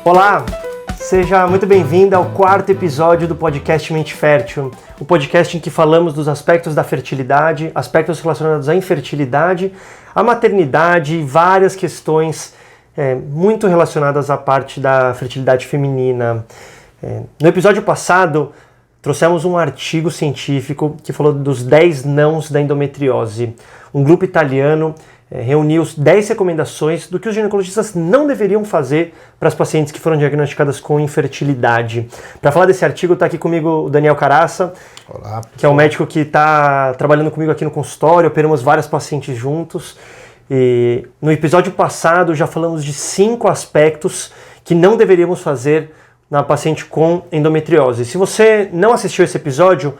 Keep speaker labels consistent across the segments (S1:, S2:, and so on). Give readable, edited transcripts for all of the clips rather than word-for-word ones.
S1: Olá, seja muito bem-vindo ao quarto episódio do podcast Mente Fértil, o podcast em que falamos dos aspectos da fertilidade, aspectos relacionados à infertilidade, à maternidade e várias questões muito relacionadas à parte da fertilidade feminina. No episódio passado, trouxemos um artigo científico que falou dos 10 nãos da endometriose. Um grupo italiano reuniu 10 recomendações do que os ginecologistas não deveriam fazer para as pacientes que foram diagnosticadas com infertilidade. Para falar desse artigo, está aqui comigo o Daniel Caraça.
S2: Olá,
S1: que é um médico que está trabalhando comigo aqui no consultório, operamos várias pacientes juntos. E no episódio passado já falamos de 5 aspectos que não deveríamos fazer na paciente com endometriose. Se você não assistiu esse episódio,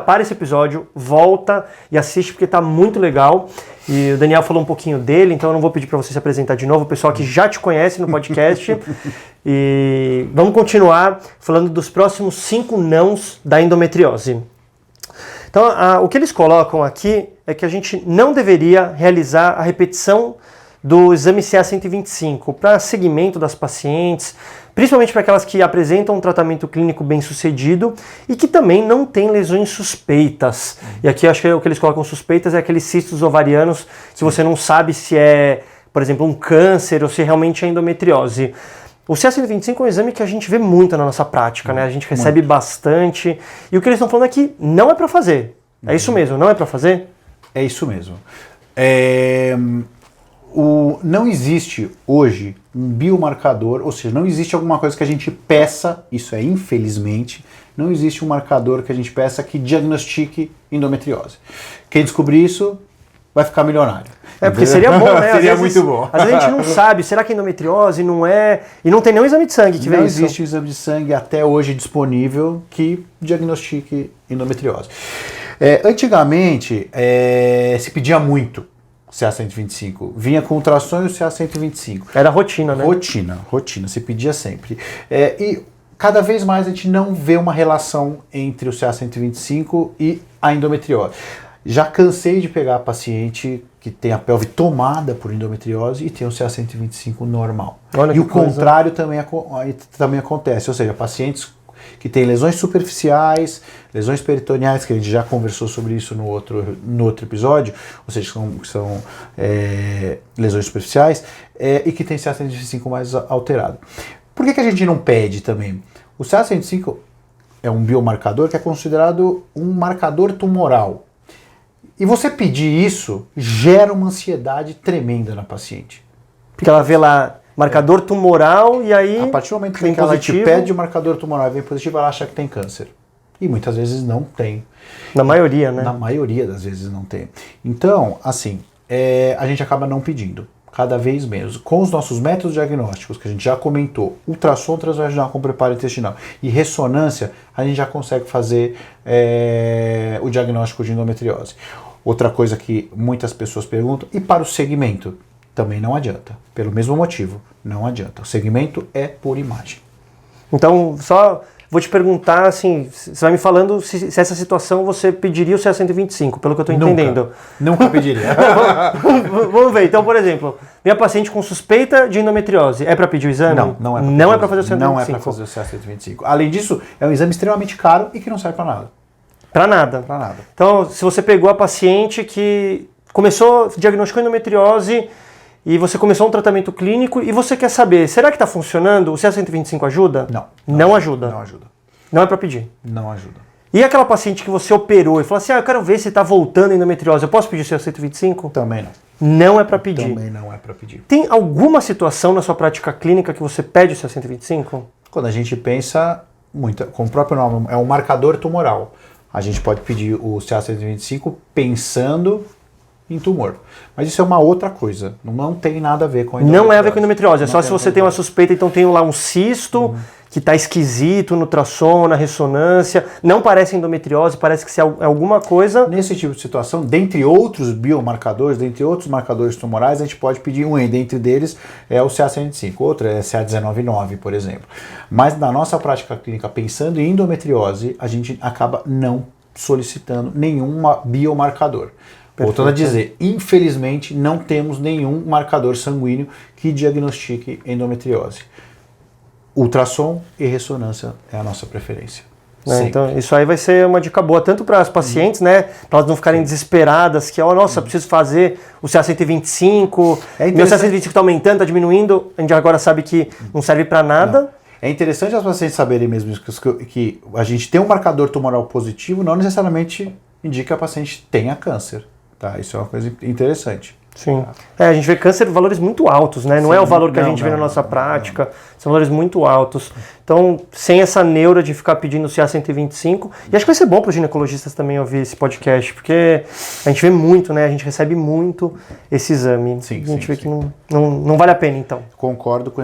S1: para esse episódio, volta e assiste porque está muito legal. E o Daniel falou um pouquinho dele, então eu não vou pedir para você se apresentar de novo, o pessoal que já te conhece no podcast. E vamos continuar falando dos próximos 5 nãos da endometriose. Então, o que eles colocam aqui é que a gente não deveria realizar a repetição do exame CA-125 para seguimento das pacientes, principalmente para aquelas que apresentam um tratamento clínico bem sucedido e que também não têm lesões suspeitas. E aqui acho que o que eles colocam suspeitas é aqueles cistos ovarianos que você não sabe se é, por exemplo, um câncer ou se realmente é endometriose. O CA-125 é um exame que a gente vê muito na nossa prática, né? A gente recebe bastante. E o que eles estão falando aqui não é para fazer. É isso mesmo, não é para fazer?
S2: É isso mesmo. Não existe hoje um biomarcador, ou seja, não existe alguma coisa que a gente peça, isso é infelizmente, não existe um marcador que a gente peça que diagnostique endometriose. Quem descobrir isso vai ficar milionário.
S1: Porque seria bom, né?
S2: Seria muito bom.
S1: Às vezes a gente não sabe, será que endometriose não é... E não tem nenhum exame de sangue que vê isso.
S2: Não existe um exame de sangue até hoje disponível que diagnostique endometriose. Antigamente, se pedia muito CA-125. Vinha com ultrassom e o CA-125.
S1: Era rotina, né?
S2: Rotina. Se pedia sempre. E cada vez mais a gente não vê uma relação entre o CA-125 e a endometriose. Já cansei de pegar paciente que tem a pelve tomada por endometriose e tem o CA-125 normal. E o contrário também acontece, ou seja, pacientes que têm lesões superficiais, lesões peritoneais, que a gente já conversou sobre isso no outro episódio, ou seja, que são lesões superficiais, e que tem CA-125 mais alterado. Por que a gente não pede também? O CA-125 é um biomarcador que é considerado um marcador tumoral. E você pedir isso gera uma ansiedade tremenda na paciente.
S1: Porque ela vê lá marcador tumoral e aí...
S2: A partir do momento que ela te pede o marcador tumoral e vem positivo, ela acha que tem câncer. E muitas vezes não tem.
S1: Na maioria, né?
S2: Na maioria das vezes não tem. Então, assim, a gente acaba não pedindo. Cada vez menos. Com os nossos métodos diagnósticos, que a gente já comentou, ultrassom transvaginal com preparo intestinal e ressonância, a gente já consegue fazer o diagnóstico de endometriose. Outra coisa que muitas pessoas perguntam, e para o segmento? Também não adianta. Pelo mesmo motivo, não adianta. O segmento é por imagem.
S1: Então, só vou te perguntar, assim, você vai me falando se essa situação você pediria o CA-125, pelo que eu estou entendendo.
S2: Nunca pediria.
S1: Vamos ver. Então, por exemplo, minha paciente com suspeita de endometriose, é para pedir o exame? Não é para fazer o CA-125.
S2: Não é para fazer o CA-125. Além disso, é um exame extremamente caro e que não serve para nada.
S1: Para nada?
S2: Para nada.
S1: Então, se você pegou a paciente que diagnosticou endometriose e você começou um tratamento clínico e você quer saber, será que está funcionando? O CA-125 ajuda? Não ajuda.
S2: Não ajuda.
S1: Não é para pedir?
S2: Não ajuda.
S1: E aquela paciente que você operou e falou assim, eu quero ver se está voltando a endometriose, eu posso pedir o CA-125?
S2: Também não.
S1: Não é para pedir?
S2: Também não é para pedir.
S1: Tem alguma situação na sua prática clínica que você pede o CA-125?
S2: Quando a gente pensa, como o próprio nome, é um marcador tumoral. A gente pode pedir o CA-125 pensando em tumor. Mas isso é uma outra coisa. Não tem nada a ver com endometriose.
S1: Não é a ver com endometriose. É só se você tem uma suspeita, então tem lá um cisto que está esquisito no ultrassom, na ressonância. Não parece endometriose, parece que é alguma coisa.
S2: Nesse tipo de situação, dentre outros biomarcadores, dentre outros marcadores tumorais, a gente pode pedir um, e dentre deles é o CA-125, outro é CA-119, por exemplo. Mas na nossa prática clínica, pensando em endometriose, a gente acaba não solicitando nenhum biomarcador. Voltando a dizer, infelizmente não temos nenhum marcador sanguíneo que diagnostique endometriose. ultrassom e ressonância é a nossa preferência.
S1: Né? Então, isso aí vai ser uma dica boa, tanto para as pacientes, né? Para elas não ficarem desesperadas, que, nossa, preciso fazer o CA125, meu CA125 está aumentando, está diminuindo, a gente agora sabe que não serve para nada.
S2: Não. É interessante as pacientes saberem mesmo que a gente tem um marcador tumoral positivo, não necessariamente indica que a paciente tenha câncer. Tá? Isso é uma coisa interessante.
S1: Sim. A gente vê câncer valores muito altos, né? Não é o valor que a gente vê na nossa prática, são valores muito altos. Então, sem essa neura de ficar pedindo CA125, e acho que vai ser bom para os ginecologistas também ouvir esse podcast, porque a gente vê muito, né? A gente recebe muito esse exame.
S2: Sim,
S1: a gente vê que não vale a pena, então.
S2: Concordo com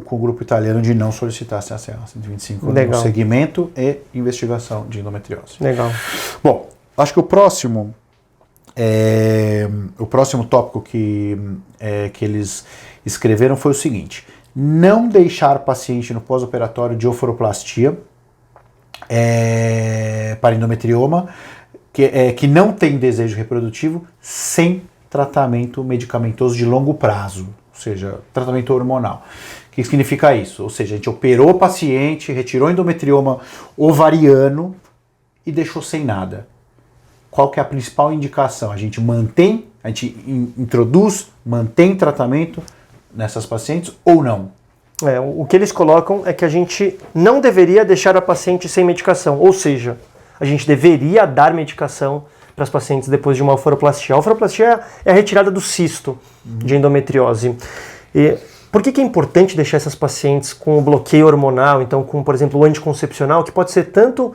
S2: o grupo italiano de não solicitar CA125 no segmento e investigação de endometriose.
S1: Legal.
S2: Bom, acho que o próximo tópico que eles escreveram foi o seguinte: não deixar paciente no pós-operatório de oforoplastia para endometrioma que não tem desejo reprodutivo sem tratamento medicamentoso de longo prazo, ou seja, tratamento hormonal. O que significa isso? Ou seja, a gente operou o paciente, retirou endometrioma ovariano e deixou sem nada. Qual que é a principal indicação? A gente introduz, mantém tratamento nessas pacientes ou não?
S1: O que eles colocam é que a gente não deveria deixar a paciente sem medicação, ou seja, a gente deveria dar medicação para as pacientes depois de uma oforoplastia. A oforoplastia é a retirada do cisto de endometriose. E por que é importante deixar essas pacientes com o bloqueio hormonal, então com, por exemplo, o anticoncepcional, que pode ser tanto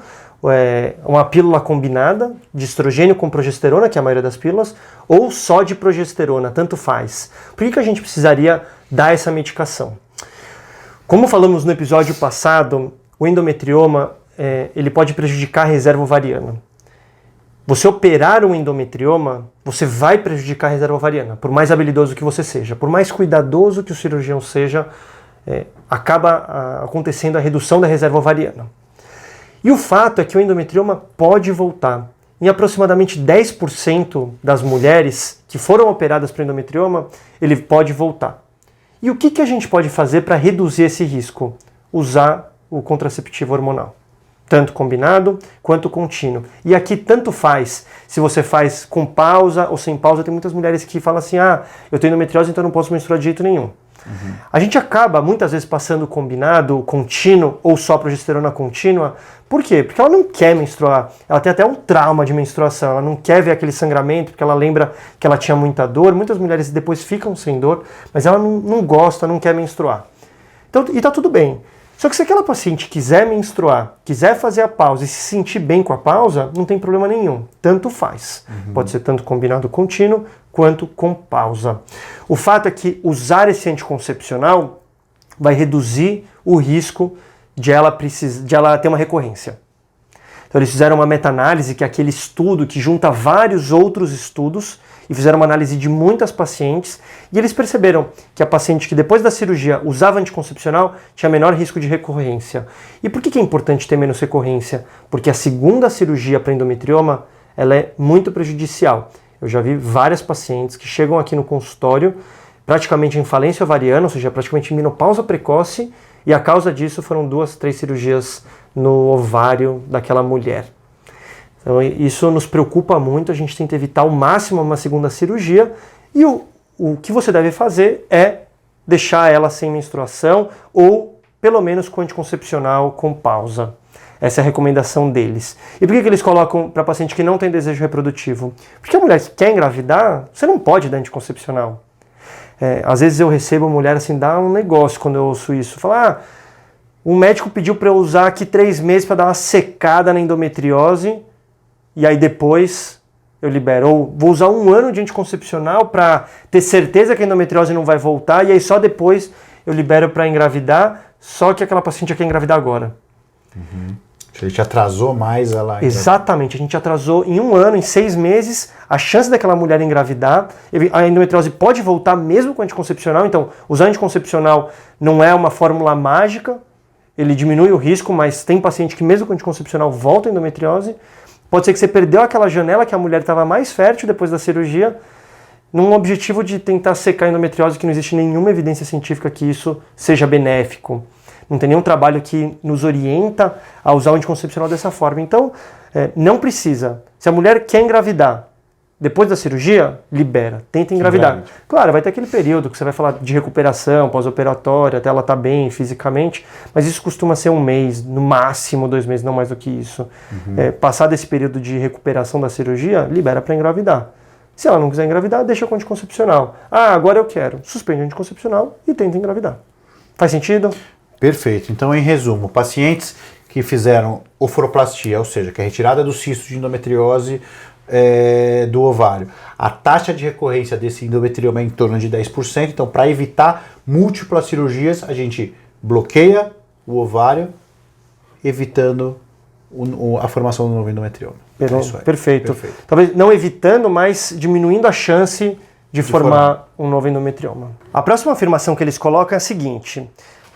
S1: uma pílula combinada de estrogênio com progesterona, que é a maioria das pílulas, ou só de progesterona, tanto faz. Por que a gente precisaria dar essa medicação? Como falamos no episódio passado, o endometrioma ele pode prejudicar a reserva ovariana. Você operar um endometrioma, você vai prejudicar a reserva ovariana, por mais habilidoso que você seja, por mais cuidadoso que o cirurgião seja, acaba acontecendo a redução da reserva ovariana. E o fato é que o endometrioma pode voltar. Em aproximadamente 10% das mulheres que foram operadas para endometrioma, ele pode voltar. E o que a gente pode fazer para reduzir esse risco? Usar o contraceptivo hormonal. Tanto combinado quanto contínuo. E aqui tanto faz se você faz com pausa ou sem pausa. Tem muitas mulheres que falam assim, eu tenho endometriose, então eu não posso menstruar de jeito nenhum. A gente acaba muitas vezes passando combinado, contínuo ou só progesterona contínua. Por quê? Porque ela não quer menstruar. Ela tem até um trauma de menstruação. Ela não quer ver aquele sangramento porque ela lembra que ela tinha muita dor. Muitas mulheres depois ficam sem dor, mas ela não gosta, não quer menstruar. Então, e tá tudo bem. Só que se aquela paciente quiser menstruar, quiser fazer a pausa e se sentir bem com a pausa, não tem problema nenhum. Tanto faz. Pode ser tanto combinado contínuo quanto com pausa. O fato é que usar esse anticoncepcional vai reduzir o risco de ela ter uma recorrência. Então eles fizeram uma meta-análise, que é aquele estudo que junta vários outros estudos, e fizeram uma análise de muitas pacientes, e eles perceberam que a paciente que depois da cirurgia usava anticoncepcional tinha menor risco de recorrência. E por que é importante ter menos recorrência? Porque a segunda cirurgia para endometrioma ela é muito prejudicial. Eu já vi várias pacientes que chegam aqui no consultório praticamente em falência ovariana, ou seja, praticamente em menopausa precoce, e a causa disso foram 2, 3 cirurgias no ovário daquela mulher. Então isso nos preocupa muito, a gente tenta evitar ao máximo uma segunda cirurgia, e o que você deve fazer é deixar ela sem menstruação ou pelo menos com anticoncepcional com pausa. Essa é a recomendação deles. E por que eles colocam para paciente que não tem desejo reprodutivo? Porque a mulher que quer engravidar, você não pode dar anticoncepcional. Às vezes eu recebo a mulher assim, dá um negócio quando eu ouço isso. Fala, o médico pediu para eu usar aqui 3 meses para dar uma secada na endometriose, e aí depois eu libero. Ou vou usar 1 ano de anticoncepcional para ter certeza que a endometriose não vai voltar, e aí só depois eu libero para engravidar, só que aquela paciente já quer engravidar agora.
S2: A gente atrasou mais ela.
S1: Exatamente, a gente atrasou em 1 ano, em 6 meses, a chance daquela mulher engravidar. A endometriose pode voltar mesmo com anticoncepcional, então usar anticoncepcional não é uma fórmula mágica, ele diminui o risco, mas tem paciente que mesmo com anticoncepcional volta a endometriose. Pode ser que você perdeu aquela janela que a mulher estava mais fértil depois da cirurgia, num objetivo de tentar secar a endometriose, que não existe nenhuma evidência científica que isso seja benéfico. Não tem nenhum trabalho que nos orienta a usar o anticoncepcional dessa forma. Então, não precisa. Se a mulher quer engravidar, depois da cirurgia, libera, tenta engravidar. Claro, vai ter aquele período que você vai falar de recuperação pós-operatória, até ela estar bem fisicamente, mas isso costuma ser 1 mês, no máximo 2 meses, não mais do que isso. Passado esse período de recuperação da cirurgia, libera para engravidar. Se ela não quiser engravidar, deixa com anticoncepcional. Ah, agora eu quero. Suspende o anticoncepcional e tenta engravidar. Faz sentido?
S2: Perfeito. Então, em resumo, pacientes que fizeram oforoplastia, ou seja, que é retirada do cisto de endometriose do ovário, a taxa de recorrência desse endometrioma é em torno de 10%. Então, para evitar múltiplas cirurgias, a gente bloqueia o ovário, evitando a formação do novo endometrioma.
S1: Perfeito. Talvez não evitando, mas diminuindo a chance de formar um novo endometrioma. A próxima afirmação que eles colocam é a seguinte: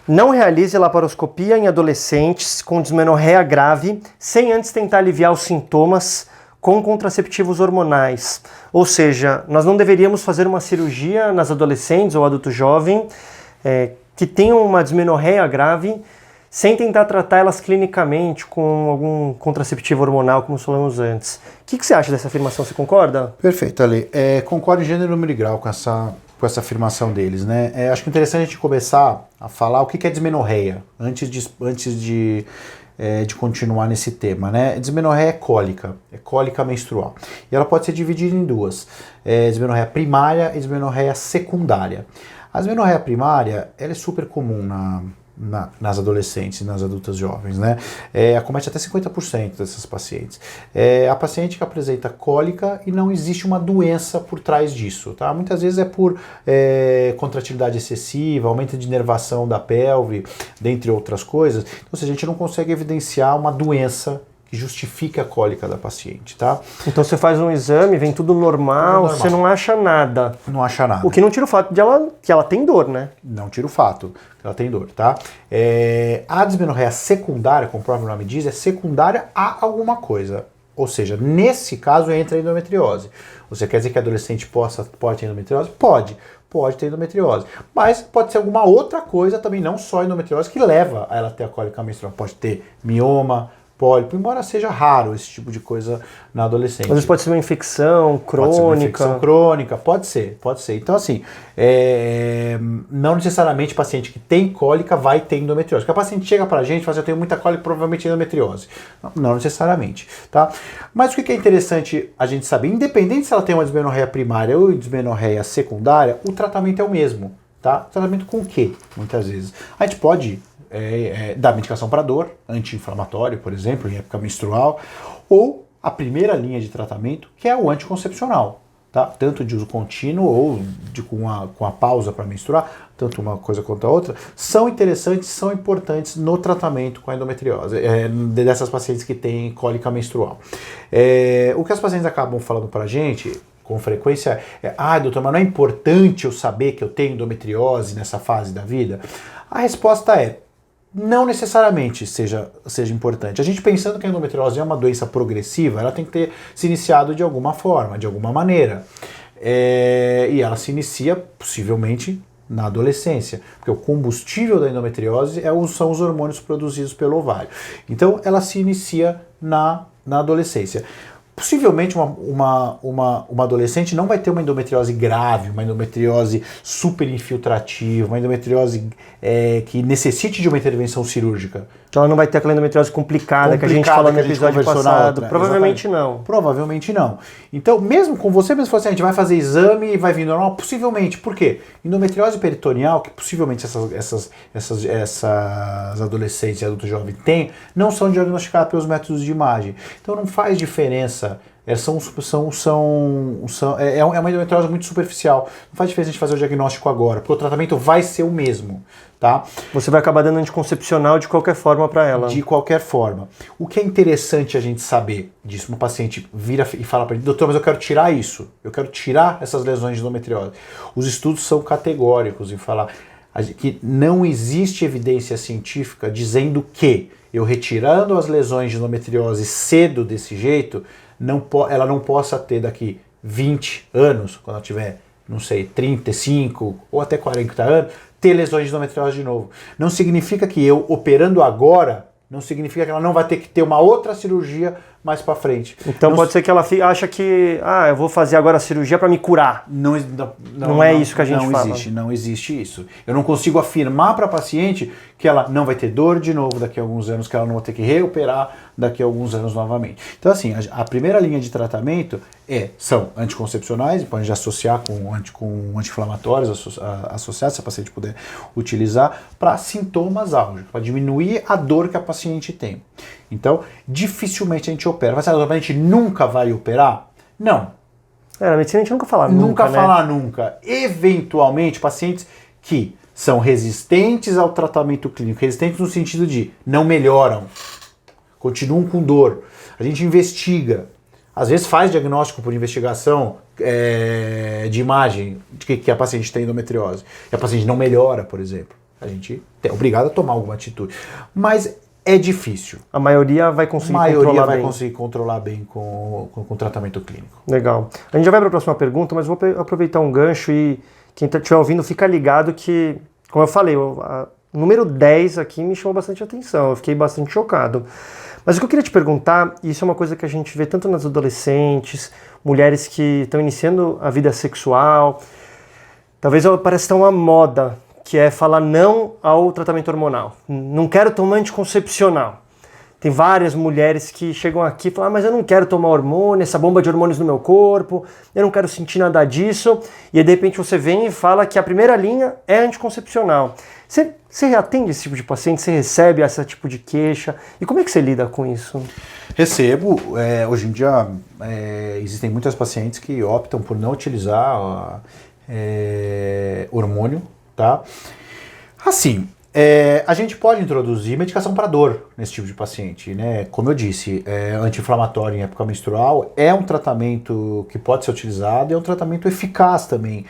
S1: não realize laparoscopia em adolescentes com dismenorreia grave sem antes tentar aliviar os sintomas com contraceptivos hormonais. Ou seja, nós não deveríamos fazer uma cirurgia nas adolescentes ou adulto jovem que tenham uma dismenorreia grave sem tentar tratar elas clinicamente com algum contraceptivo hormonal, como falamos antes. O que você acha dessa afirmação? Você concorda?
S2: Perfeito, Ale. Concordo em gênero, número e grau com essa afirmação deles, né? Acho que é interessante a gente começar a falar o que é dismenorreia, antes de continuar nesse tema, né? Dismenorreia é cólica menstrual. E ela pode ser dividida em duas: dismenorreia primária e dismenorreia secundária. A dismenorreia primária, ela é super comum nas adolescentes e nas adultas jovens, né? Acomete até 50% dessas pacientes. A paciente que apresenta cólica e não existe uma doença por trás disso, tá? Muitas vezes é por contratividade excessiva, aumento de inervação da pelve, dentre outras coisas. Então, se a gente não consegue evidenciar uma doença que justifique a cólica da paciente, tá?
S1: Então você faz um exame, vem tudo normal, você não acha nada.
S2: Não acha nada.
S1: O que não tira o fato que ela tem dor, né?
S2: Não tira o fato que ela tem dor, tá? A dismenorreia secundária, como o próprio nome diz, é secundária a alguma coisa. Ou seja, nesse caso entra a endometriose. Você quer dizer que a adolescente pode ter endometriose? Pode ter endometriose. Mas pode ser alguma outra coisa também, não só endometriose, que leva a ela ter a cólica menstrual. Pode ter mioma, pólipo, embora seja raro esse tipo de coisa na adolescente.
S1: Às vezes pode ser uma infecção crônica.
S2: Pode ser uma infecção crônica, pode ser. Então, assim, não necessariamente o paciente que tem cólica vai ter endometriose. Porque a paciente chega pra gente e fala assim: eu tenho muita cólica, provavelmente é endometriose. Não necessariamente, tá? Mas o que é interessante a gente saber, independente se ela tem uma dismenorreia primária ou dismenorreia secundária, o tratamento é o mesmo, tá? O tratamento com o quê? Muitas vezes. A gente pode dar medicação para dor, anti-inflamatório, por exemplo, em época menstrual, ou a primeira linha de tratamento, que é o anticoncepcional, tá? Tanto de uso contínuo ou com a pausa para menstruar, tanto uma coisa quanto a outra, são interessantes, são importantes no tratamento com a endometriose, dessas pacientes que têm cólica menstrual. O que as pacientes acabam falando para a gente com frequência doutor, mas não é importante eu saber que eu tenho endometriose nessa fase da vida? A resposta é: não necessariamente seja importante. A gente, pensando que a endometriose é uma doença progressiva, ela tem que ter se iniciado de alguma forma, de alguma maneira. E ela se inicia, possivelmente, na adolescência, porque o combustível da endometriose são os hormônios produzidos pelo ovário. Então, ela se inicia na adolescência. Possivelmente uma adolescente não vai ter uma endometriose grave, uma endometriose super infiltrativa, uma endometriose que necessite de uma intervenção cirúrgica.
S1: Então ela não vai ter aquela endometriose complicada que a gente falou no episódio passado. Provavelmente não.
S2: Provavelmente não. Então, mesmo com você mesmo, assim, a gente vai fazer exame e vai vir normal? Possivelmente. Por quê? Endometriose peritoneal, que possivelmente essas adolescentes e adultos jovens têm, não são diagnosticadas pelos métodos de imagem. Então não faz diferença. É uma endometriose muito superficial. Não faz diferença a gente fazer o diagnóstico agora, porque o tratamento vai ser o mesmo, tá?
S1: Você vai acabar dando anticoncepcional de qualquer forma para ela.
S2: De qualquer forma. O que é interessante a gente saber disso, uma paciente vira e fala para ele: doutor, mas eu quero tirar isso, eu quero tirar essas lesões de endometriose. Os estudos são categóricos em falar que não existe evidência científica dizendo que eu retirando as lesões de endometriose cedo desse jeito, ela não possa ter daqui 20 anos, quando ela tiver não sei, 35 ou até 40 anos, ter lesões de endometriose de novo. Não significa que eu, operando agora, não significa que ela não vai ter que ter uma outra cirurgia mais para frente.
S1: Então pode ser que ela acha que, eu vou fazer agora a cirurgia para me curar. Não é isso que a gente fala.
S2: Não existe isso. Eu não consigo afirmar para a paciente que ela não vai ter dor de novo daqui a alguns anos, que ela não vai ter que reoperar daqui a alguns anos novamente. Então assim, a primeira linha de tratamento são anticoncepcionais, pode associar com anti-inflamatórios associados, se a paciente puder utilizar, para sintomas álgicos, para diminuir a dor que a paciente tem. Então, dificilmente a gente opera. Mas a gente nunca vai operar? Não.
S1: Na medicina a gente nunca fala nunca.
S2: Nunca falar nunca. Eventualmente, pacientes que são resistentes ao tratamento clínico, resistentes no sentido de não melhoram, continuam com dor. A gente investiga. Às vezes faz diagnóstico por investigação de imagem de que a paciente tem endometriose. E a paciente não melhora, por exemplo. A gente é obrigado a tomar alguma atitude. Mas é difícil.
S1: A maioria vai conseguir
S2: controlar bem com o tratamento clínico.
S1: Legal. A gente já vai para a próxima pergunta, mas vou aproveitar um gancho e quem estiver ouvindo, fica ligado que, como eu falei, o número 10 aqui me chamou bastante atenção, eu fiquei bastante chocado. Mas o que eu queria te perguntar, e isso é uma coisa que a gente vê tanto nas adolescentes, mulheres que estão iniciando a vida sexual, talvez pareça estar uma moda, que é falar não ao tratamento hormonal. Não quero tomar anticoncepcional. Tem várias mulheres que chegam aqui e falam, mas eu não quero tomar hormônio, essa bomba de hormônios no meu corpo, eu não quero sentir nada disso. E aí, de repente você vem e fala que a primeira linha é anticoncepcional. Você atende esse tipo de paciente? Você recebe esse tipo de queixa? E como é que você lida com isso?
S2: Recebo. Hoje em dia existem muitas pacientes que optam por não utilizar hormônio. Tá? Assim, a gente pode introduzir medicação para dor nesse tipo de paciente, né? Como eu disse, anti-inflamatório em época menstrual é um tratamento que pode ser utilizado e é um tratamento eficaz também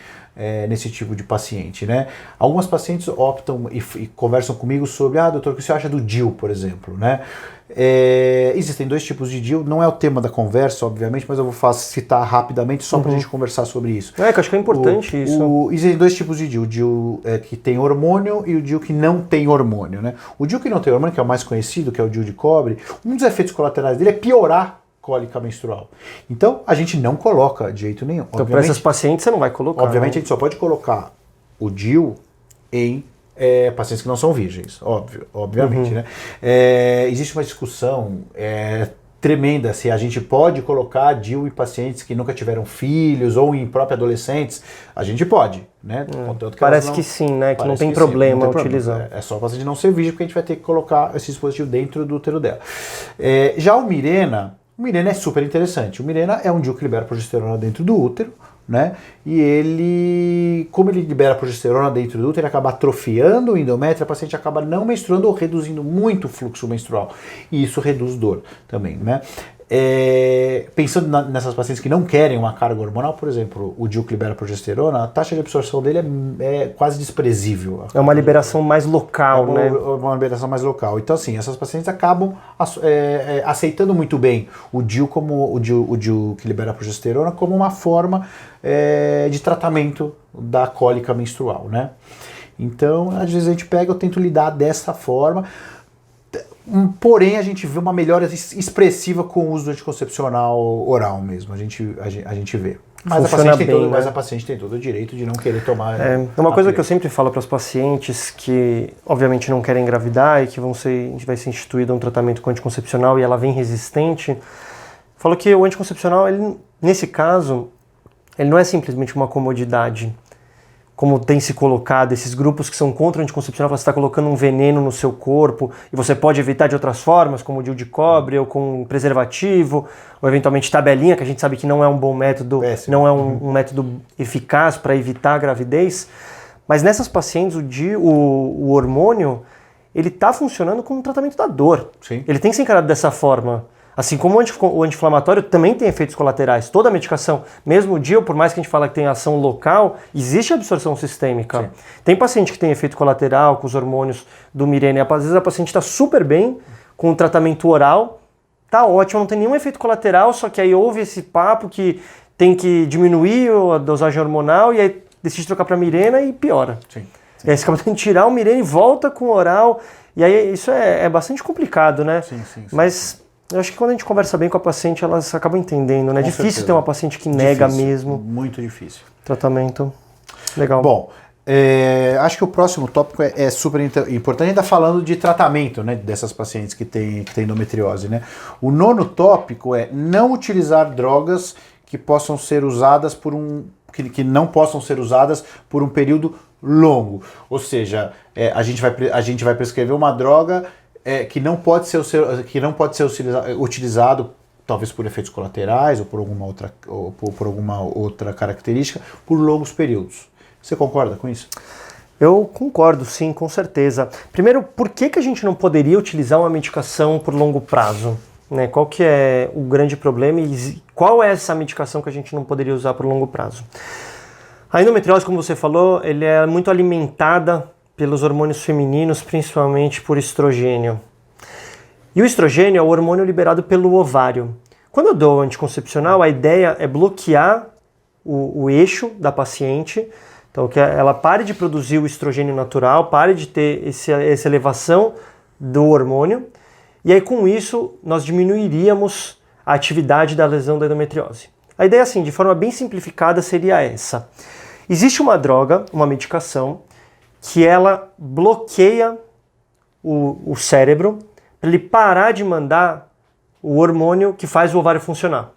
S2: nesse tipo de paciente, né? Algumas pacientes optam e conversam comigo sobre, doutor, o que você acha do DIU, por exemplo, né? Existem dois tipos de DIU, não é o tema da conversa, obviamente, mas eu vou citar rapidamente só para a gente conversar sobre isso.
S1: Que eu acho que é importante isso.
S2: Existem dois tipos de DIU, o DIU que tem hormônio e o DIU que não tem hormônio, né? O DIU que não tem hormônio, que é o mais conhecido, que é o DIU de cobre, um dos efeitos colaterais dele é piorar cólica menstrual. Então, a gente não coloca de jeito nenhum.
S1: Então, para essas pacientes você não vai colocar.
S2: Obviamente, a gente só pode colocar o DIU em pacientes que não são virgens, obviamente, né? Existe uma discussão tremenda se a gente pode colocar DIU em pacientes que nunca tiveram filhos ou em próprios adolescentes. A gente pode, né?
S1: Contanto que parece que sim, né? Que não tem problema utilizar.
S2: É só o paciente não ser virgem, porque a gente vai ter que colocar esse dispositivo dentro do útero dela. Já o Mirena é super interessante. O Mirena é um DIU que libera progesterona dentro do útero, né? E ele, como ele libera progesterona dentro do útero, ele acaba atrofiando o endométrio, a paciente acaba não menstruando ou reduzindo muito o fluxo menstrual. E isso reduz dor também, né? Pensando nessas pacientes que não querem uma carga hormonal, por exemplo, o DIU que libera progesterona, a taxa de absorção dele é quase desprezível.
S1: É uma liberação mais local, né?
S2: Uma liberação mais local. Então, assim, essas pacientes acabam aceitando muito bem o DIU que libera progesterona como uma forma de tratamento da cólica menstrual, né? Então, às vezes a gente eu tento lidar dessa forma. Porém, a gente vê uma melhora expressiva com o uso do anticoncepcional oral mesmo, a gente vê. Mas a paciente tem todo o direito de não querer tomar.
S1: Uma coisa que eu sempre falo para os pacientes que, obviamente, não querem engravidar e que vai ser instituído um tratamento com anticoncepcional e ela vem resistente, falo que o anticoncepcional, nesse caso, ele não é simplesmente uma comodidade. Como tem se colocado, esses grupos que são contra o anticoncepcional, você está colocando um veneno no seu corpo e você pode evitar de outras formas, como o DIU de cobre ou com preservativo, ou eventualmente tabelinha, que a gente sabe que não é um bom método, não é um método eficaz para evitar a gravidez. Mas nessas pacientes, o hormônio, ele está funcionando como um tratamento da dor.
S2: Sim.
S1: Ele tem que ser encarado dessa forma. Assim como o anti-inflamatório também tem efeitos colaterais. Toda medicação, mesmo o DIU, por mais que a gente fale que tem ação local, existe absorção sistêmica. Sim. Tem paciente que tem efeito colateral com os hormônios do Mirena. Às vezes a paciente está super bem com o tratamento oral, tá ótimo, não tem nenhum efeito colateral, só que aí houve esse papo que tem que diminuir a dosagem hormonal e aí decide trocar para Mirena e piora.
S2: Sim.
S1: E aí você acaba tendo que tirar o Mirena e volta com o oral. E aí isso é bastante complicado, né?
S2: Sim.
S1: Mas eu acho que quando a gente conversa bem com a paciente, elas acabam entendendo, né? É difícil
S2: certeza.
S1: ter uma paciente que nega mesmo
S2: Muito difícil.
S1: tratamento. Legal.
S2: Bom, acho que o próximo tópico é super importante, ainda falando de tratamento, né, dessas pacientes que têm endometriose, né? O nono tópico é não utilizar drogas que possam ser usadas que não possam ser usadas por um período longo. Ou seja, a gente vai prescrever uma droga que não pode ser utilizado talvez por efeitos colaterais ou por alguma outra característica por longos períodos. Você concorda com isso?
S1: Eu concordo, sim, com certeza. Primeiro, por que a gente não poderia utilizar uma medicação por longo prazo? Né? Qual que é o grande problema e qual é essa medicação que a gente não poderia usar por longo prazo? A endometriose, como você falou, ele é muito alimentada pelos hormônios femininos, principalmente por estrogênio. E o estrogênio é o hormônio liberado pelo ovário. Quando eu dou anticoncepcional, a ideia é bloquear o eixo da paciente, então que ela pare de produzir o estrogênio natural, pare de ter essa elevação do hormônio, e aí com isso nós diminuiríamos a atividade da lesão da endometriose. A ideia, assim, de forma bem simplificada, seria essa. Existe uma droga, uma medicação, que ela bloqueia o cérebro para ele parar de mandar o hormônio que faz o ovário funcionar.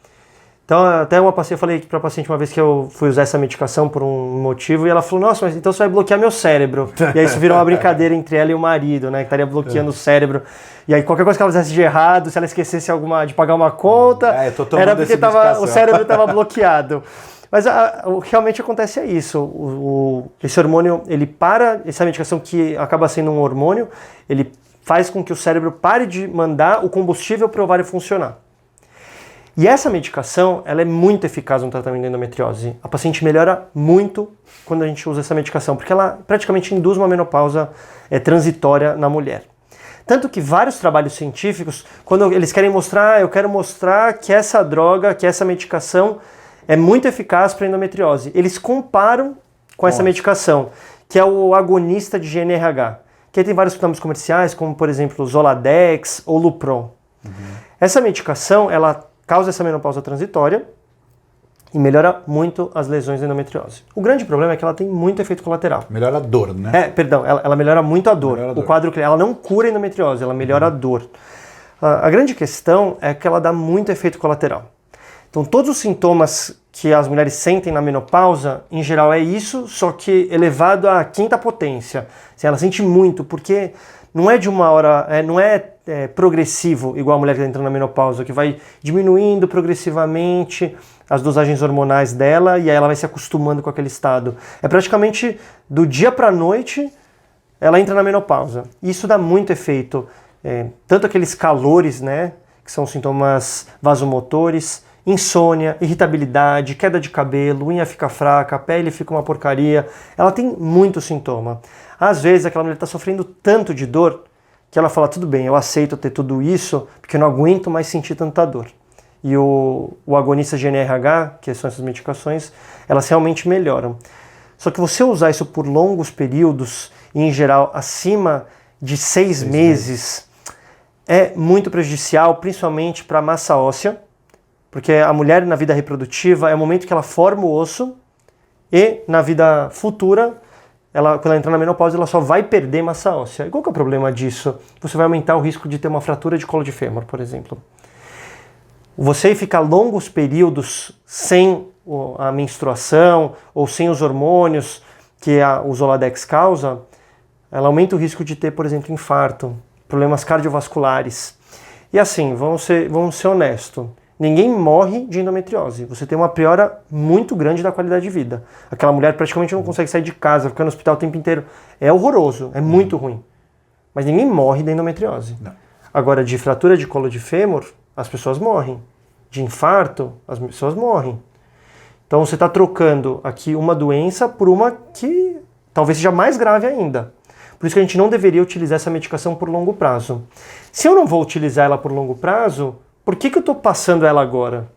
S1: Então, até eu falei para a paciente uma vez que eu fui usar essa medicação por um motivo, e ela falou, nossa, mas então você vai bloquear meu cérebro. E aí isso virou uma brincadeira entre ela e o marido, né, que estaria bloqueando o cérebro. E aí qualquer coisa que ela fizesse de errado, se ela esquecesse de pagar uma conta, era porque o cérebro estava bloqueado. Mas o que realmente acontece é isso. Esse hormônio, ele para, essa medicação que acaba sendo um hormônio, ele faz com que o cérebro pare de mandar o combustível para o ovário funcionar. E essa medicação, ela é muito eficaz no tratamento da endometriose. A paciente melhora muito quando a gente usa essa medicação, porque ela praticamente induz uma menopausa transitória na mulher. Tanto que vários trabalhos científicos, quando eles querem mostrar, eu quero mostrar que essa droga, que essa medicação é muito eficaz para endometriose. Eles comparam com essa medicação, que é o agonista de GnRH, que tem vários nomes comerciais, como por exemplo Zoladex ou Lupron. Essa medicação, ela causa essa menopausa transitória e melhora muito as lesões da endometriose. O grande problema é que ela tem muito efeito colateral.
S2: Melhora a dor, né?
S1: Ela melhora muito a dor. O quadro clínico, ela não cura a endometriose, ela melhora a dor. A grande questão é que ela dá muito efeito colateral. Então, todos os sintomas que as mulheres sentem na menopausa, em geral é isso, só que elevado à quinta potência. Assim, ela sente muito, porque não é de uma hora, não é progressivo, igual a mulher que está entrando na menopausa, que vai diminuindo progressivamente as dosagens hormonais dela e aí ela vai se acostumando com aquele estado. É praticamente do dia para a noite ela entra na menopausa. Isso dá muito efeito, tanto aqueles calores, né, que são sintomas vasomotores, insônia, irritabilidade, queda de cabelo, unha fica fraca, a pele fica uma porcaria. Ela tem muito sintoma. Às vezes aquela mulher está sofrendo tanto de dor que ela fala, tudo bem, eu aceito ter tudo isso porque eu não aguento mais sentir tanta dor. E o agonista GnRH, que são essas medicações, elas realmente melhoram. Só que você usar isso por longos períodos, e em geral acima de 6 meses, é muito prejudicial, principalmente para a massa óssea, porque a mulher na vida reprodutiva é o momento que ela forma o osso e na vida futura, quando ela entrar na menopausa, ela só vai perder massa óssea. E qual que é o problema disso? Você vai aumentar o risco de ter uma fratura de colo de fêmur, por exemplo. Você ficar longos períodos sem a menstruação ou sem os hormônios que o Zoladex causa, ela aumenta o risco de ter, por exemplo, infarto, problemas cardiovasculares. E assim, vamos ser honestos, ninguém morre de endometriose. Você tem uma piora muito grande da qualidade de vida. Aquela mulher praticamente não consegue sair de casa, fica no hospital o tempo inteiro. É horroroso, é muito ruim. Mas ninguém morre de endometriose.
S2: Não.
S1: Agora, de fratura de colo de fêmur, as pessoas morrem. De infarto, as pessoas morrem. Então você está trocando aqui uma doença por uma que talvez seja mais grave ainda. Por isso que a gente não deveria utilizar essa medicação por longo prazo. Se eu não vou utilizar ela por longo prazo, por que eu estou passando ela agora?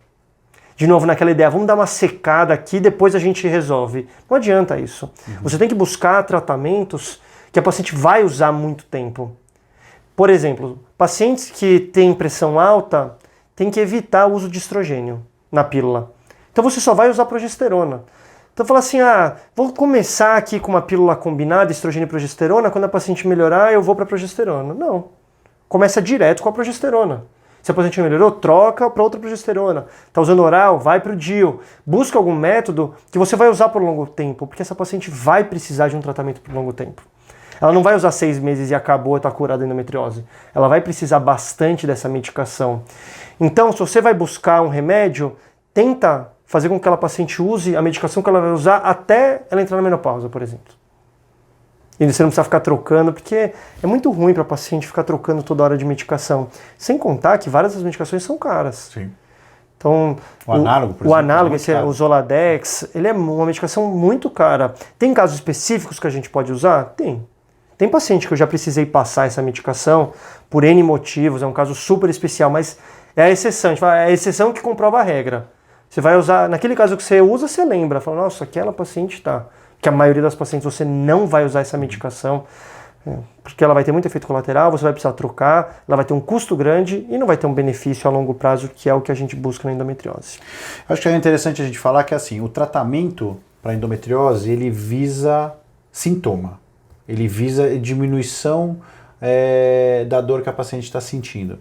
S1: de novo, naquela ideia, vamos dar uma secada aqui, depois a gente resolve. Não adianta isso. Você tem que buscar tratamentos que a paciente vai usar muito tempo. Por exemplo, pacientes que têm pressão alta têm que evitar o uso de estrogênio na pílula. Então você só vai usar progesterona. Então fala assim, vou começar aqui com uma pílula combinada, estrogênio e progesterona, quando a paciente melhorar eu vou para progesterona. Não. Começa direto com a progesterona. Se a paciente melhorou, troca para outra progesterona. Está usando oral, vai para o DIU. Busca algum método que você vai usar por longo tempo, porque essa paciente vai precisar de um tratamento por longo tempo. Ela não vai usar 6 meses e acabou, está curada a endometriose. Ela vai precisar bastante dessa medicação. Então, se você vai buscar um remédio, tenta fazer com que aquela paciente use a medicação que ela vai usar até ela entrar na menopausa, por exemplo. E você não precisa ficar trocando, porque é muito ruim para a paciente ficar trocando toda hora de medicação. Sem contar que várias das medicações são caras.
S2: Sim.
S1: Então,
S2: o análogo, por
S1: exemplo, análogo,
S2: o
S1: Zoladex, ele é uma medicação muito cara. Tem casos específicos que a gente pode usar? Tem. Tem paciente que eu já precisei passar essa medicação por N motivos, é um caso super especial, mas é a exceção. A gente fala, é a exceção que comprova a regra. Você vai usar, naquele caso que você usa, você lembra, fala, nossa, aquela paciente tá. Que a maioria das pacientes você não vai usar essa medicação, porque ela vai ter muito efeito colateral, você vai precisar trocar, ela vai ter um custo grande e não vai ter um benefício a longo prazo, que é o que a gente busca na endometriose.
S2: Acho que é interessante a gente falar que assim, o tratamento para endometriose, ele visa sintoma, ele visa diminuição da dor que a paciente está sentindo.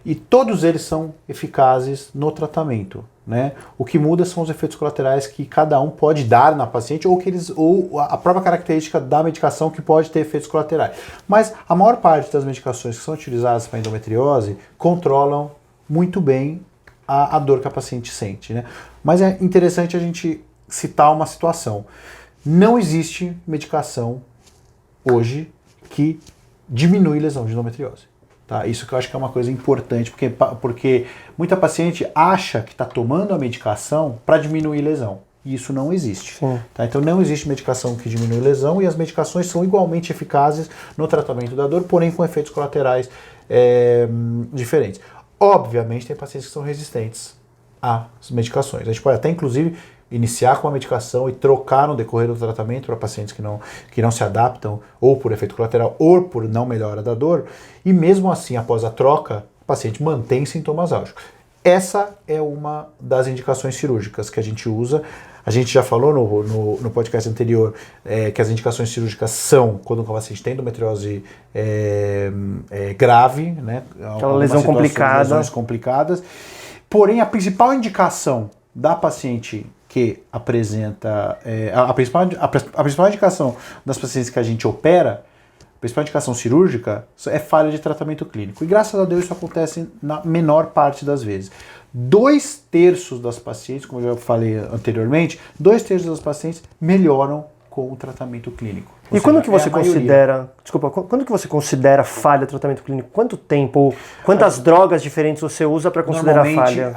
S2: E todos eles são eficazes no tratamento, né? O que muda são os efeitos colaterais que cada um pode dar na paciente ou a própria característica da medicação que pode ter efeitos colaterais. Mas a maior parte das medicações que são utilizadas para endometriose controlam muito bem a dor que a paciente sente, né? Mas é interessante a gente citar uma situação. Não existe medicação hoje que diminui lesão de endometriose. Tá? Isso que eu acho que é uma coisa importante, porque muita paciente acha que está tomando a medicação para diminuir lesão. E isso não existe. Tá? Então não existe medicação que diminui lesão e as medicações são igualmente eficazes no tratamento da dor, porém com efeitos colaterais diferentes. Obviamente tem pacientes que são resistentes às medicações. A gente pode até inclusive iniciar com a medicação e trocar no decorrer do tratamento para pacientes que não se adaptam, ou por efeito colateral, ou por não melhora da dor, e mesmo assim, após a troca, o paciente mantém sintomas álgicos. Essa é uma das indicações cirúrgicas que a gente usa. A gente já falou no podcast anterior que as indicações cirúrgicas são quando o paciente tem endometriose grave, né?
S1: Aquela lesão complicada.
S2: Lesões complicadas. Porém, a principal indicação da paciente que apresenta, a principal indicação das pacientes que a gente opera, a principal indicação cirúrgica é falha de tratamento clínico. E graças a Deus isso acontece na menor parte das vezes. 2/3 das pacientes, como eu já falei anteriormente, 2/3 das pacientes melhoram com o tratamento clínico.
S1: E quando que você considera, quando que você considera falha de tratamento clínico? Quanto tempo, ou quantas drogas diferentes você usa para considerar falha?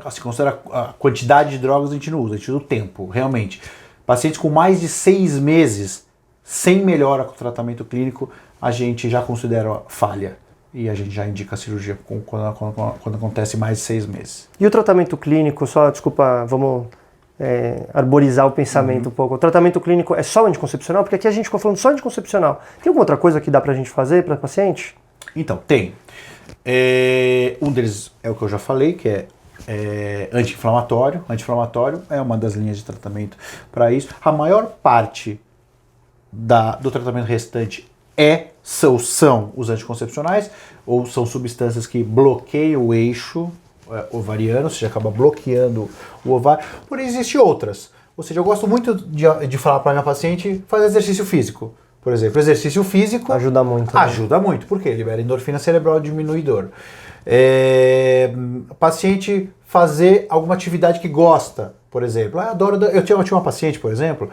S2: Assim, considera a quantidade de drogas a gente não usa, a gente usa o tempo, realmente. Pacientes com mais de 6 meses sem melhora com o tratamento clínico, a gente já considera falha. E a gente já indica a cirurgia quando acontece mais de 6 meses.
S1: E o tratamento clínico, vamos arborizar o pensamento um pouco. O tratamento clínico é só anticoncepcional? Porque aqui a gente ficou falando só anticoncepcional. Tem alguma outra coisa que dá pra gente fazer para paciente?
S2: Então, tem. Um deles é o que eu já falei, que é anti-inflamatório. Anti-inflamatório é uma das linhas de tratamento para isso. A maior parte do tratamento restante são os anticoncepcionais, ou são substâncias que bloqueiam o eixo ovariano, ou seja, acaba bloqueando o ovário. Porém, existem outras. Ou seja, eu gosto muito de falar para a minha paciente fazer exercício físico. Por exemplo, exercício físico
S1: ajuda muito.
S2: Ajuda muito, porque libera endorfina cerebral e diminui dor. Paciente fazer alguma atividade que gosta, por exemplo. Eu tinha uma paciente, por exemplo,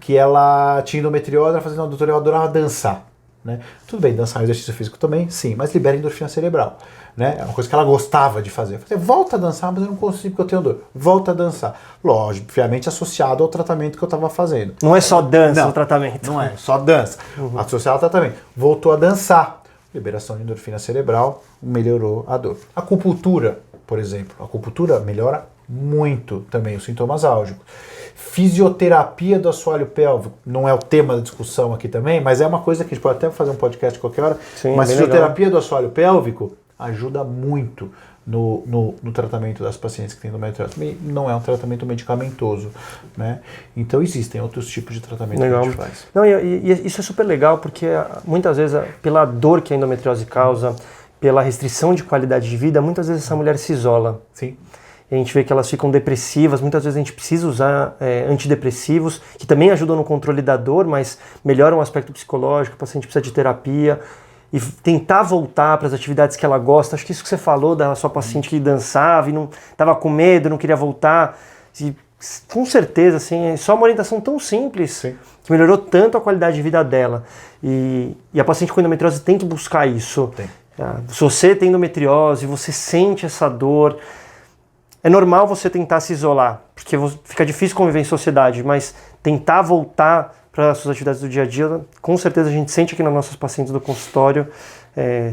S2: que ela tinha endometriose, ela fazia, não, doutor, eu adorava dançar. Né? Tudo bem, dançar é um exercício físico também, sim, mas libera endorfina cerebral. Né? É uma coisa que ela gostava de fazer. Volta a dançar, mas eu não consigo porque eu tenho dor. Volta a dançar. Lógico, obviamente associado ao tratamento que eu estava fazendo.
S1: Não é só dança o tratamento.
S2: Não é, só dança. Associado ao tratamento. Voltou a dançar. Liberação de endorfina cerebral, melhorou a dor. Acupuntura por exemplo. A acupuntura melhora muito também os sintomas álgicos. Fisioterapia do assoalho pélvico, não é o tema da discussão aqui também, mas é uma coisa que a gente pode até fazer um podcast qualquer hora.
S1: Sim,
S2: mas
S1: bem
S2: fisioterapia do assoalho pélvico ajuda muito no tratamento das pacientes que têm endometriose. Não é um tratamento medicamentoso, né? Então existem outros tipos de tratamento que a gente faz.
S1: Não, e isso é super legal porque muitas vezes, pela dor que a endometriose causa, pela restrição de qualidade de vida, muitas vezes essa mulher se isola.
S2: Sim.
S1: E a gente vê que elas ficam depressivas, muitas vezes a gente precisa usar antidepressivos, que também ajudam no controle da dor, mas melhoram o aspecto psicológico, o paciente precisa de terapia, e tentar voltar para as atividades que ela gosta. Acho que isso que você falou da sua paciente que dançava e não estava com medo, não queria voltar, e, com certeza, assim, é só uma orientação tão simples, sim, que melhorou tanto a qualidade de vida dela. E a paciente com endometriose tem que buscar isso.
S2: Tem.
S1: Se você tem endometriose, você sente essa dor, é normal você tentar se isolar, porque fica difícil conviver em sociedade, mas tentar voltar para as suas atividades do dia a dia, com certeza a gente sente aqui nas nossas pacientes do consultório,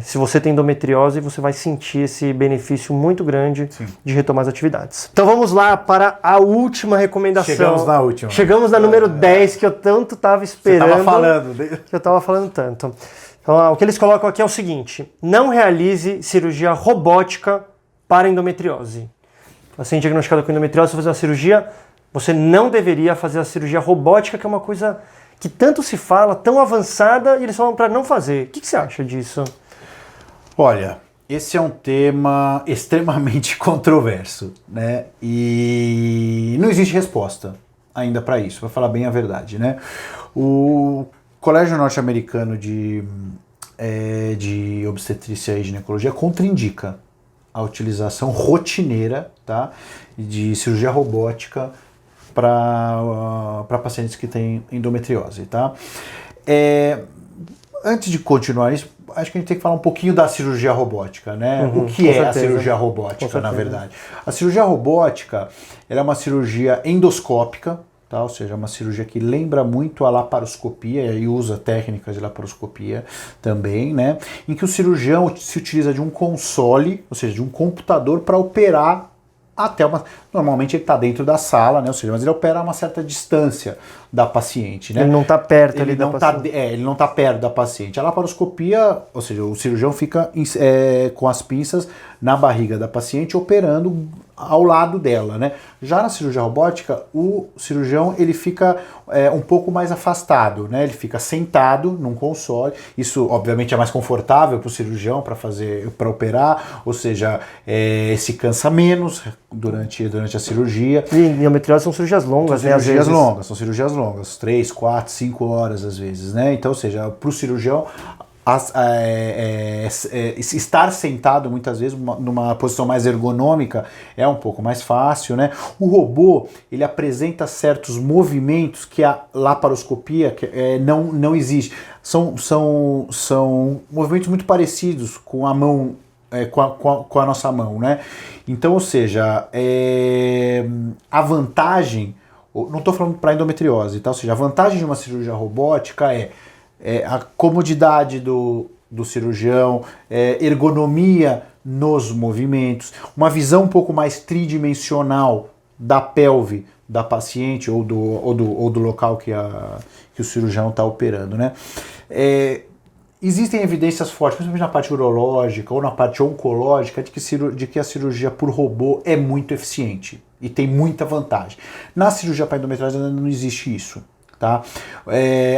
S1: se você tem endometriose, você vai sentir esse benefício muito grande, sim, de retomar as atividades. Então vamos lá para a última recomendação.
S2: Chegamos na última.
S1: Chegamos na número 10, que eu tanto estava esperando.
S2: Você estava falando.
S1: Que eu estava falando tanto. Então, o que eles colocam aqui é o seguinte: não realize cirurgia robótica para endometriose. O paciente diagnosticado com endometriose, se fazer uma cirurgia, você não deveria fazer a cirurgia robótica, que é uma coisa que tanto se fala, tão avançada, e eles falam para não fazer. O que você acha disso?
S2: Olha, esse é um tema extremamente controverso, né? E não existe resposta ainda para isso, para falar bem a verdade, né? O Colégio Norte-Americano de Obstetrícia e Ginecologia contraindica a utilização rotineira, tá, de cirurgia robótica para pacientes que têm endometriose, tá? Antes de continuar isso, acho que a gente tem que falar um pouquinho da cirurgia robótica, né? O que é a cirurgia robótica, na verdade? A cirurgia robótica, ela é uma cirurgia endoscópica, tá? Ou seja, uma cirurgia que lembra muito a laparoscopia e usa técnicas de laparoscopia também, né? Em que o cirurgião se utiliza de um console, ou seja, de um computador para operar até uma... Normalmente ele está dentro da sala, né? Ou seja, mas ele opera a uma certa distância da paciente, né?
S1: Ele não está perto ali da paciente.
S2: Ele não está perto da paciente. A laparoscopia, ou seja, o cirurgião fica com as pinças na barriga da paciente operando ao lado dela, né? Já na cirurgia robótica, o cirurgião ele fica um pouco mais afastado, né? Ele fica sentado num console. Isso, obviamente, é mais confortável para o cirurgião para operar, ou seja, se cansa menos durante a cirurgia.
S1: E endometriose são cirurgias longas,
S2: são cirurgias longas, são cirurgias longas, 3, 4, 5 horas às vezes, né? Então, ou seja, para o cirurgião estar sentado muitas vezes numa posição mais ergonômica é um pouco mais fácil, né? O robô, ele apresenta certos movimentos que a laparoscopia não existe. São movimentos muito parecidos com a mão, com a nossa mão, né? Então, ou seja, a vantagem, não estou falando para endometriose, tá? Ou seja, a vantagem de uma cirurgia robótica é a comodidade do cirurgião, ergonomia nos movimentos, uma visão um pouco mais tridimensional da pelve da paciente ou do local que o cirurgião está operando, né? Existem evidências fortes, principalmente na parte urológica ou na parte oncológica, de que a cirurgia por robô é muito eficiente e tem muita vantagem. Na cirurgia para endometriose ainda não existe isso. Tá?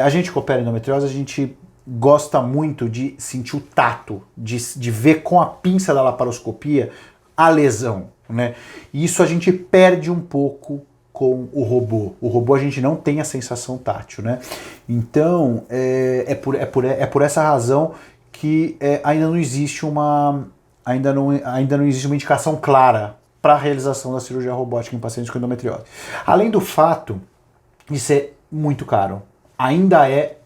S2: A gente que opera endometriose, a gente gosta muito de sentir o tato, de ver com a pinça da laparoscopia a lesão, né? E isso a gente perde um pouco com o robô. O robô a gente não tem a sensação tátil, né? Então, é por essa razão que ainda não existe uma indicação clara para a realização da cirurgia robótica em pacientes com endometriose. Além do fato de ser muito caro. Ainda é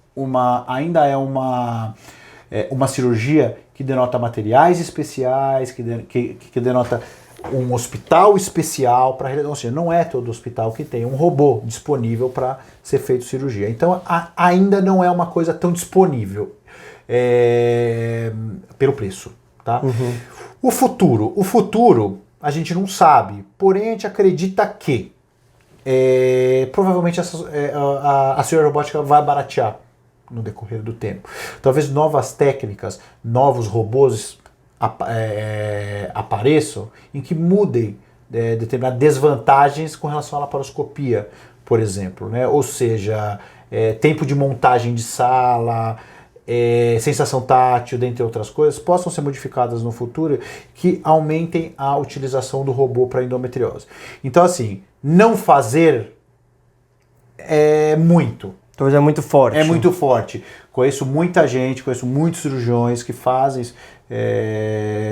S2: uma cirurgia que denota materiais especiais, que denota um hospital especial para realizar. Ou seja, não é todo hospital que tem um robô disponível para ser feito cirurgia. Então ainda não é uma coisa tão disponível pelo preço. Tá? Uhum. O futuro a gente não sabe, porém a gente acredita que provavelmente a cirurgia robótica vai baratear no decorrer do tempo. Talvez novas técnicas, novos robôs apareçam em que mudem determinadas desvantagens com relação à laparoscopia, por exemplo, né? Ou seja, tempo de montagem de sala, sensação tátil, dentre outras coisas, possam ser modificadas no futuro que aumentem a utilização do robô para endometriose. Então, assim, não fazer é muito.
S1: Talvez é muito forte.
S2: É muito forte. Conheço muita gente, conheço muitos cirurgiões que fazem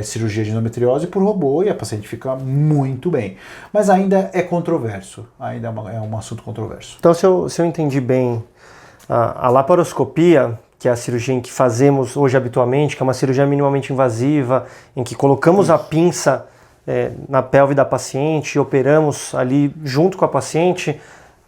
S2: cirurgia de endometriose por robô e a paciente fica muito bem. Mas ainda é controverso, ainda é um assunto controverso.
S1: Então, se eu entendi bem, a laparoscopia, que é a cirurgia em que fazemos hoje habitualmente, que é uma cirurgia minimamente invasiva, em que colocamos a pinça na pelve da paciente e operamos ali junto com a paciente,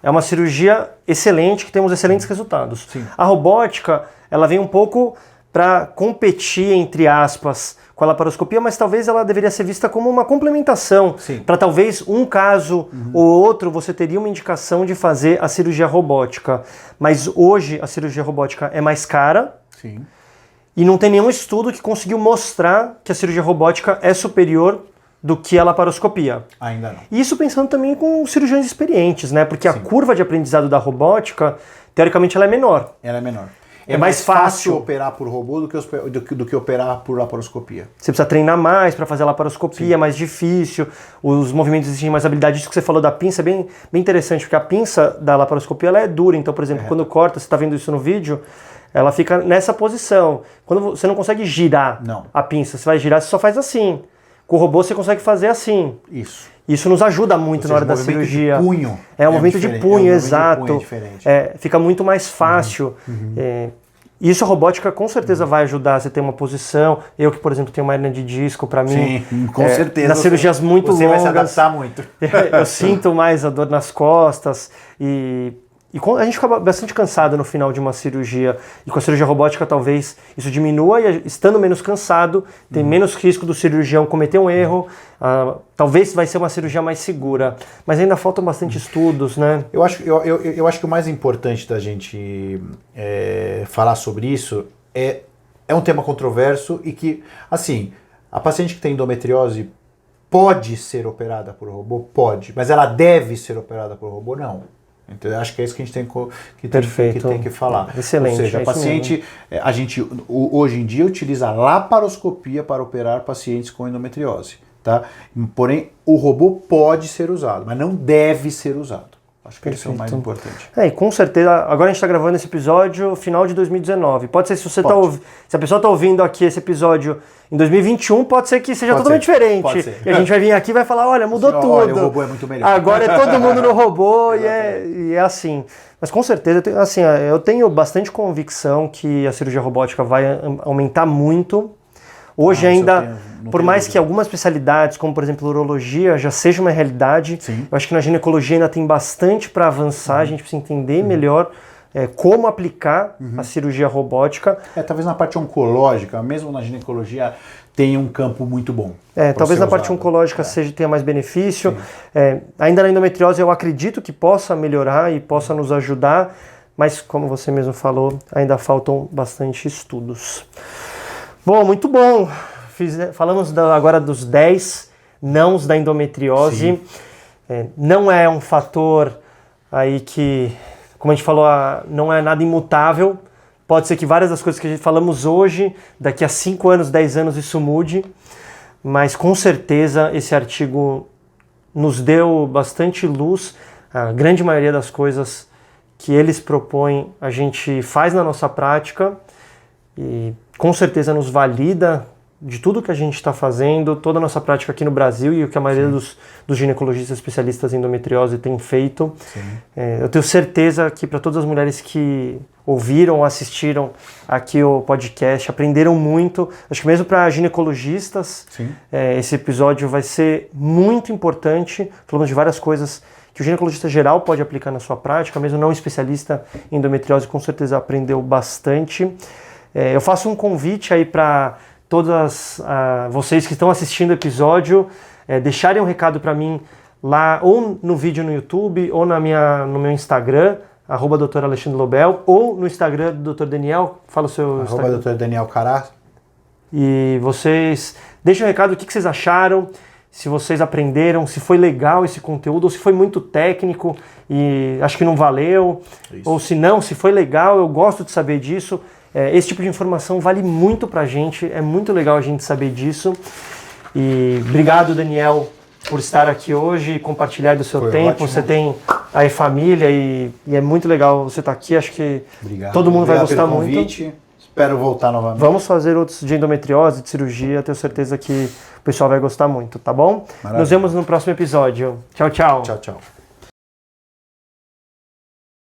S1: é uma cirurgia excelente, que temos excelentes resultados.
S2: Sim.
S1: A robótica, ela vem um pouco para competir, entre aspas, com a laparoscopia, mas talvez ela deveria ser vista como uma complementação. Para talvez um caso ou outro você teria uma indicação de fazer a cirurgia robótica. Mas hoje a cirurgia robótica é mais cara.
S2: Sim.
S1: E não tem nenhum estudo que conseguiu mostrar que a cirurgia robótica é superior do que a laparoscopia.
S2: Ainda não.
S1: Isso pensando também com cirurgiões experientes, né? Porque
S2: Sim.
S1: a curva de aprendizado da robótica, teoricamente, ela é menor.
S2: Ela é menor.
S1: É mais fácil
S2: operar por robô do que operar por laparoscopia.
S1: Você precisa treinar mais para fazer a laparoscopia, é mais difícil, os movimentos exigem mais habilidade. Isso que você falou da pinça é bem interessante, porque a pinça da laparoscopia ela é dura. Então, por exemplo, quando corta, você está vendo isso no vídeo, ela fica nessa posição. Quando você não consegue girar a pinça, você vai girar, você só faz assim. Com o robô você consegue fazer assim. Isso nos ajuda muito na hora da cirurgia.
S2: De punho
S1: é um movimento de punho, exato.
S2: É
S1: fica muito mais fácil. Isso a robótica com certeza vai ajudar. Você tem uma posição. Eu que, por exemplo, tenho uma hernia de disco, para mim.
S2: Sim, com certeza.
S1: Nas cirurgias muito
S2: você
S1: longas.
S2: Você vai se adaptar muito.
S1: Eu sinto mais a dor nas costas e a gente fica bastante cansado no final de uma cirurgia. E com a cirurgia robótica talvez isso diminua e estando menos cansado, tem menos risco do cirurgião cometer um erro. Talvez vai ser uma cirurgia mais segura. Mas ainda faltam bastante estudos, né?
S2: Eu acho que o mais importante da gente falar sobre isso é um tema controverso e que, assim, a paciente que tem endometriose pode ser operada por robô? Pode. Mas ela deve ser operada por robô? Não. Então, acho que é isso que a gente tem que falar.
S1: Excelente.
S2: Ou seja, a paciente, a gente hoje em dia utiliza a laparoscopia para operar pacientes com endometriose, tá? Porém, o robô pode ser usado, mas não deve ser usado. Acho que esse é o mais importante.
S1: E com certeza, agora a gente está gravando esse episódio final de 2019. Pode ser se a pessoa está ouvindo aqui esse episódio em 2021, pode ser que seja totalmente diferente.
S2: Pode ser.
S1: E a gente vai vir aqui e vai falar, olha, mudou tudo.
S2: Olha, o robô é muito melhor.
S1: Agora é todo mundo no robô e é assim. Mas com certeza, eu tenho bastante convicção que a cirurgia robótica vai aumentar muito. Hoje ainda, por mais que algumas especialidades, como por exemplo urologia, já seja uma realidade, eu acho que na ginecologia ainda tem bastante para avançar, a gente precisa entender melhor como aplicar a cirurgia robótica.
S2: Talvez na parte oncológica, mesmo na ginecologia, tenha um campo muito bom.
S1: Talvez na parte oncológica tenha mais benefício. Ainda na endometriose eu acredito que possa melhorar e possa nos ajudar, mas como você mesmo falou, ainda faltam bastante estudos. Bom, muito bom. Falamos agora dos 10 nãos da endometriose. Não é um fator aí que, como a gente falou, não é nada imutável. Pode ser que várias das coisas que a gente falamos hoje, daqui a 5 anos, 10 anos isso mude. Mas com certeza esse artigo nos deu bastante luz. A grande maioria das coisas que eles propõem a gente faz na nossa prática e com certeza nos valida de tudo que a gente está fazendo, toda a nossa prática aqui no Brasil e o que a maioria dos ginecologistas especialistas em endometriose tem feito. Eu tenho certeza que para todas as mulheres que ouviram ou assistiram aqui o podcast, aprenderam muito. Acho que mesmo para ginecologistas, esse episódio vai ser muito importante. Falamos de várias coisas que o ginecologista geral pode aplicar na sua prática, mesmo não especialista em endometriose, com certeza aprendeu bastante. Eu faço um convite aí para todas vocês que estão assistindo o episódio, deixarem um recado para mim lá, ou no vídeo no YouTube, ou no meu Instagram, @Dr. Alexandre Lobel, ou no Instagram do Dr. Daniel. Fala o seu Instagram.
S2: Dr. Daniel Cará.
S1: E vocês deixem um recado, o que vocês acharam, se vocês aprenderam, se foi legal esse conteúdo, ou se foi muito técnico e acho que não valeu, ou se não, se foi legal, eu gosto de saber disso. Esse tipo de informação vale muito pra gente, é muito legal a gente saber disso. E obrigado, Daniel, por estar aqui hoje e compartilhar do seu tempo. Ótimo. Você tem aí família e é muito legal você estar aqui. Acho que todo mundo vai gostar muito.
S2: Espero voltar novamente.
S1: Vamos fazer outros de endometriose, de cirurgia. Tenho certeza que o pessoal vai gostar muito, tá bom? Maravilha. Nos vemos no próximo episódio. Tchau, tchau.
S2: Tchau, tchau.